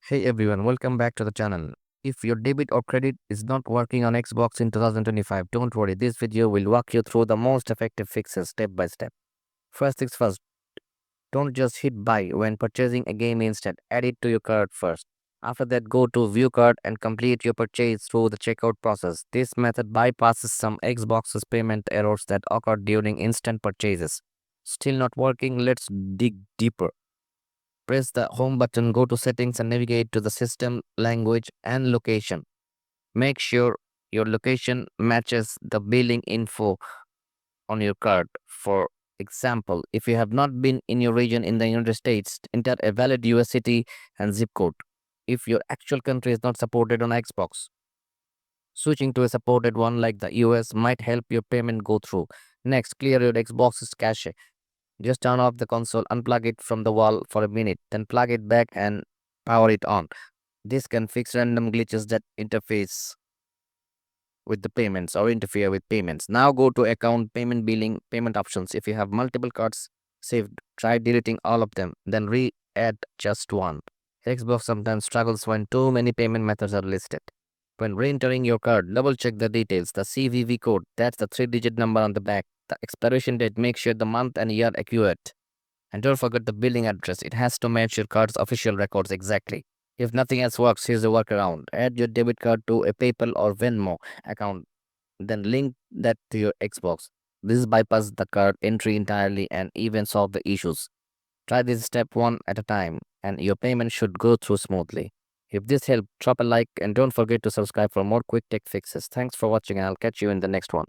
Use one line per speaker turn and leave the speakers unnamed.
Hey everyone, welcome back to the channel. If your debit or credit is not working on Xbox in 2025, don't worry. This video will walk you through the most effective fixes step by step. First things first, don't just hit buy when purchasing a game instead. Add it to your cart first. After that, go to view cart and complete your purchase through the checkout process. This method bypasses some Xbox's payment errors that occur during instant purchases. Still not working? Let's dig deeper. Press the home button, go to settings and navigate to the system, language and location. Make sure your location matches the billing info on your card. For example, if you have not been in your region in the United States, enter a valid US city and zip code. If your actual country is not supported on Xbox, switching to a supported one like the US might help your payment go through. Next, clear your Xbox's cache. Just turn off the console, unplug it from the wall for a minute, then plug it back and power it on. This can fix random glitches that interface with the payments or interfere with payments. Now go to account, payment, billing, payment options. If you have multiple cards saved, try deleting all of them, then re-add just one. Xbox sometimes struggles when too many payment methods are listed. When re-entering your card, double check the details. The CVV code, that's the 3-digit number on the back. The expiration date, make sure the month and year accurate. And don't forget the billing address. It has to match your card's official records exactly. If nothing else works, here's a workaround. Add your debit card to a PayPal or Venmo account, then link that to your Xbox. This bypasses the card entry entirely and even solve the issues. Try this step one at a time, and your payment should go through smoothly. If this helped, drop a like and don't forget to subscribe for more quick tech fixes. Thanks for watching, and I'll catch you in the next one.